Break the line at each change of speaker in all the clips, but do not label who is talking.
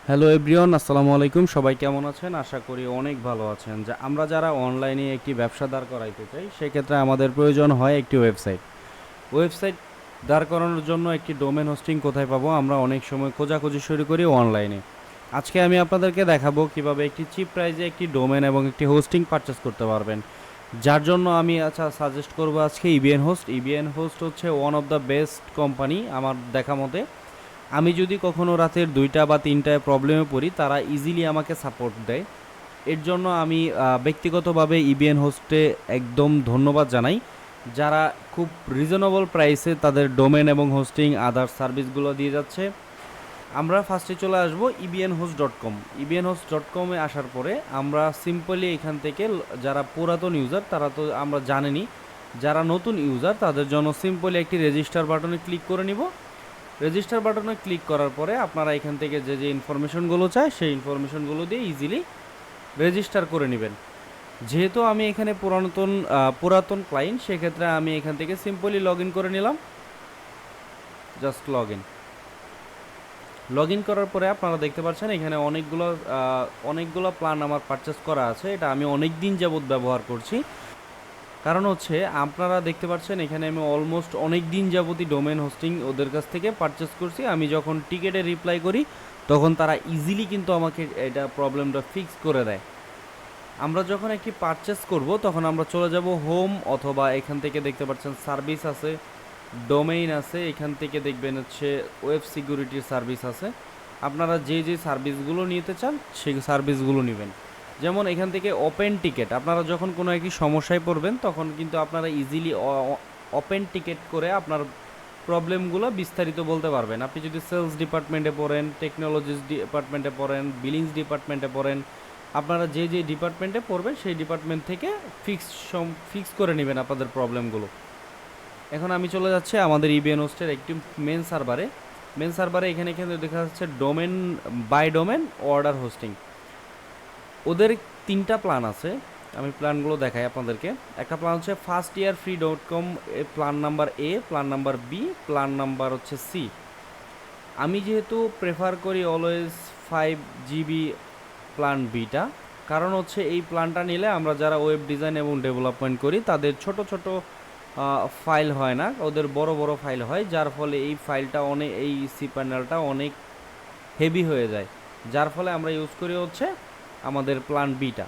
Hello everyone, আসসালামু আলাইকুম। সবাই কেমন আছেন? আশা করি অনেক ভালো আছেন। আমরা যারা অনলাইনে একটি ব্যবসা দাঁড় করাইতে চাই, সেক্ষেত্রে আমাদের প্রয়োজন হয় একটি ওয়েবসাইট। ওয়েবসাইট দাঁড় করানোর জন্য একটি ডোমেন হোস্টিং কোথায় পাবো, আমরা অনেক সময় খোঁজাখুঁজি শুরু করি অনলাইনে। আজকে আমি আপনাদেরকে দেখাবো কিভাবে একটি চিপ প্রাইসে একটি ডোমেন এবং একটি হোস্টিং পারচেস করতে পারবেন। যার জন্য আমি সাজেস্ট করবো আজকে ইবিএন হোস্ট। ইবিএন হোস্ট হচ্ছে one of the best company আমার দেখা মতে। আমি যদি কখনো রাতের 2টা বা 3টায় প্রবলেমে পড়ি, তারা ইজিলি আমাকে সাপোর্ট দেয়। এর জন্য আমি ব্যক্তিগতভাবে ইবিএন হোস্টে একদম ধন্যবাদ জানাই, যারা খুব রিজনেবল প্রাইসে তাদের ডোমেন এবং হোস্টিং আদার সার্ভিসগুলো দিয়ে যাচ্ছে। আমরা ফার্স্টে চলে আসব IBN host dot com. IBN host dot কমে আসার পরে আমরা সিম্পলি এখান থেকে যারা পুরাতন ইউজার তারা তো আমরা জানেনি, যারা নতুন ইউজার তাদের জন্য সিম্পলি একটি রেজিস্টার বাটনে ক্লিক করে নিব। রেজিস্টার বাটনে ক্লিক করার পরে আপনারা এখান থেকে যে যে ইনফরমেশনগুলো চায় সেই ইনফরমেশনগুলো দিয়ে ইজিলি রেজিস্টার করে নেবেন। যেহেতু আমি এখানে পুরাতন ক্লায়েন্ট, সেক্ষেত্রে আমি এখান থেকে সিম্পলি লগ ইন করে নিলাম। জাস্ট লগ ইন করার পরে আপনারা দেখতে পাচ্ছেন এখানে অনেকগুলো প্ল্যান আমার পারচেস করা আছে। এটা আমি অনেক দিন যাবৎ ব্যবহার করছি। কারণ হচ্ছে আপনারা দেখতে পাচ্ছেন এখানে আমি অলমোস্ট অনেক দিন যাবতই ডোমেন হোস্টিং ওদের কাছ থেকে পারচেস করছি। আমি যখন টিকেটে রিপ্লাই করি তখন তারা ইজিলি কিন্তু আমাকে এটা প্রবলেমটা ফিক্স করে দেয়। আমরা যখন একটি পারচেস করব তখন আমরা চলে যাব হোম, অথবা এখান থেকে দেখতে পাচ্ছেন সার্ভিস আছে, ডোমেইন আছে, এখান থেকে দেখবেন হচ্ছে ওয়েব সিকিউরিটির সার্ভিস আছে। আপনারা যে যে সার্ভিসগুলো নিতে চান সেই সার্ভিসগুলো নেবেন। যেমন এখান থেকে ওপেন টিকেট, আপনারা যখন কোনো একটি সমস্যায় পড়বেন তখন কিন্তু আপনারা ইজিলি ওপেন টিকেট করে আপনার প্রবলেমগুলো বিস্তারিত বলতে পারবেন। আপনি যদি সেলস ডিপার্টমেন্টে পড়েন, টেকনোলজিস ডিপার্টমেন্টে পড়েন, বিলিংস ডিপার্টমেন্টে পড়েন, আপনারা যে যে ডিপার্টমেন্টে পড়বেন সেই ডিপার্টমেন্ট থেকে ফিক্স করে নেবেন আপনাদের প্রবলেমগুলো। এখন আমি চলে যাচ্ছি আমাদের ইবিএন হোস্টের একটি মেন সার্ভারে এখানে দেখা যাচ্ছে domain buy domain order hosting. ওদের 3টা প্ল্যান আছে, আমি প্ল্যানগুলো দেখাই আপনাদেরকে। একটা প্ল্যান হচ্ছে first year free dot com, plan number A, plan number B, plan number হচ্ছে সি। আমি যেহেতু প্রেফার করি অলওয়েজ 5 GB প্ল্যান বিটা, কারণ হচ্ছে এই প্ল্যানটা নিলে আমরা যারা ওয়েব ডিজাইন এবং ডেভেলপমেন্ট করি তাদের ছোট ছোট ফাইল হয় না, ওদের বড় বড় ফাইল হয়, যার ফলে এই সি প্যানেলটা অনেক হেভি হয়ে যায়। যার ফলে আমরা ইউজ করি হচ্ছে আমাদের প্ল্যান বিটা।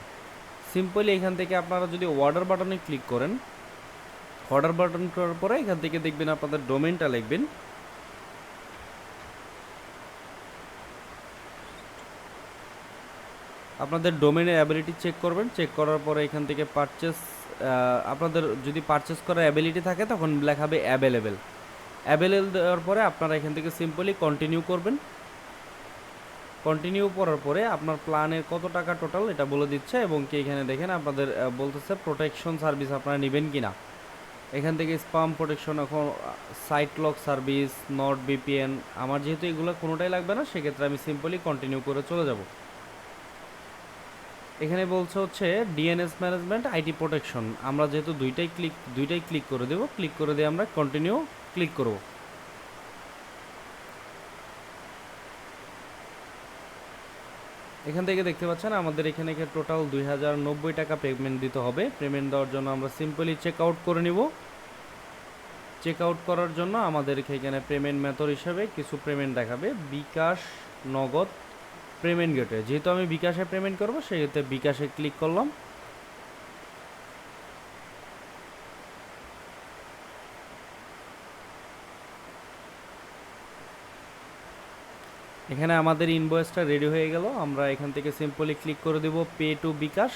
সিম্পলি এখান থেকে আপনারা যদি অর্ডার বাটনে ক্লিক করেন, অর্ডার বাটন করার পরে এখান থেকে দেখবেন আপনাদের ডোমেনটা লিখবেন। আপনাদের ডোমেনের অ্যাবিলিটি চেক করবেন। চেক করার পরে এখান থেকে আপনাদের যদি পারচেস করার অ্যাবিলিটি থাকে তখন লেখাবে অ্যাভেলেবল দেওয়ার পরে আপনারা এখান থেকে সিম্পলি কন্টিনিউ করবেন। কন্টিনিউ করার পরে আপনার প্ল্যানের কত টাকা টোটাল এটা বলে দিচ্ছে, এবং কি এখানে দেখেন আপনাদের বলতেছে প্রোটেকশন সার্ভিস আপনারা নেবেন কি না। এখান থেকে স্পাম প্রোটেকশন, এখন সাইট লক সার্ভিস, নট বিপিএন, আমার যেহেতু এগুলো কোনোটাই লাগবে না সেক্ষেত্রে আমি সিম্পলি কন্টিনিউ করে চলে যাব। এখানে বলছে হচ্ছে ডিএনএস ম্যানেজমেন্ট, আইটি প্রোটেকশন, আমরা যেহেতু দুইটাই ক্লিক করে দেব। ক্লিক করে দিয়ে আমরা কন্টিনিউ ক্লিক করব। এখান থেকে দেখতে পাচ্ছেন আমাদের এখানে টোটাল 2090 টাকা পেমেন্ট দিতে হবে। পেমেন্ট দেওয়ার জন্য আমরা সিম্পলি চেক আউট করে নিব। চেক আউট করার জন্য আমাদের এখানে পেমেন্ট মেথড হিসেবে কিছু পেমেন্ট দেখাবে, বিকাশ, নগদ, পেমেন্ট গেটওয়ে। যেহেতু আমি বিকাশে পেমেন্ট করব সেক্ষেত্রে বিকাশে ক্লিক করলাম। এখানে আমাদের ইনভয়েসটা রেডি হয়ে গেল। আমরা এখান থেকে সিম্পলি ক্লিক করে দেব পে টু বিকাশ।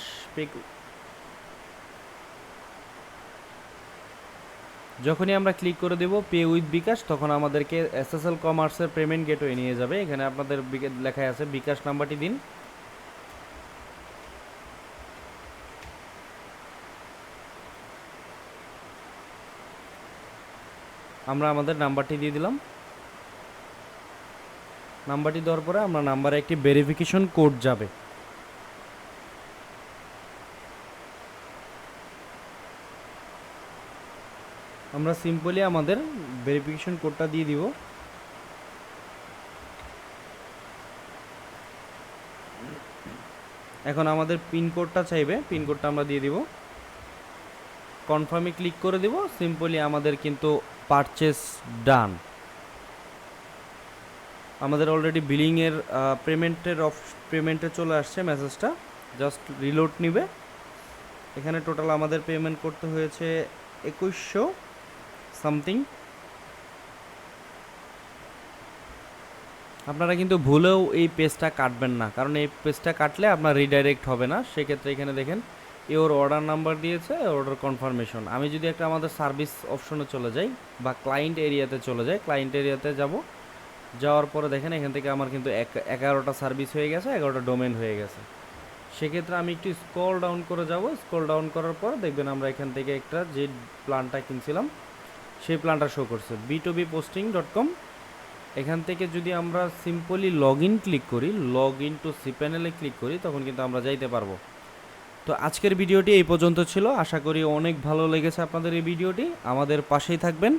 যখনই আমরা ক্লিক করে দেব পে উইথ বিকাশ, তখন আমাদেরকে এসএসএল কমার্সের পেমেন্ট গেটওয়ে নিয়ে যাবে। এখানে আপনাদের লেখা আছে বিকাশ নাম্বারটি দিন। আমরা আমাদের নাম্বারটি দিয়ে দিলাম। নাম্বারটি দেওয়ার পরে আমরা নাম্বারে একটি ভেরিফিকেশন কোড যাবে। আমরা সিম্পলি আমাদের ভেরিফিকেশন কোডটা দিয়ে দিব। এখন আমাদের পিনকোডটা চাইবে, পিনকোডটা আমরা দিয়ে দিব, কনফার্মে ক্লিক করে দিব। সিম্পলি আমাদের কিন্তু পারচেস ডান। আমাদের অলরেডি বিলিংয়ের পেমেন্টে চলে আসছে মেসেজটা, জাস্ট রিলোড নিবে। এখানে টোটাল আমাদের পেমেন্ট করতে হয়েছে 2100 সামথিং। আপনারা কিন্তু ভুলেও এই পেজটা কাটবেন না, কারণ এই পেজটা কাটলে আপনার রিডাইরেক্ট হবে না। সেক্ষেত্রে এখানে দেখেন ওর অর্ডার নাম্বার দিয়েছে, অর্ডার কনফার্মেশন। আমি যদি একটা আমাদের সার্ভিস অপশনে চলে যাই বা ক্লায়েন্ট এরিয়াতে চলে যাই, ক্লায়েন্ট এরিয়াতে যাব, যাওয়ার পরে দেখেন এখান থেকে আমার কিন্তু 11টা সার্ভিস হয়ে গেছে, 11টা ডোমেন হয়ে গেছে। সেক্ষেত্রে আমি একটু স্ক্রল ডাউন করে যাব। স্ক্রল ডাউন করার পর দেখবেন আমরা এখান থেকে একটা যে প্ল্যানটা কিনছিলাম সেই প্ল্যানটা শো করছে b2bposting.com। এখান থেকে যদি আমরা সিম্পলি লগ ইন ক্লিক করি, লগ ইন টু সিপ্যানেলে ক্লিক করি, তখন কিন্তু আমরা যাইতে পারবো। তো আজকের ভিডিওটি এই পর্যন্ত ছিল। আশা করি অনেক ভালো লেগেছে আপনাদের এই ভিডিওটি। আমাদের পাশেই থাকবেন।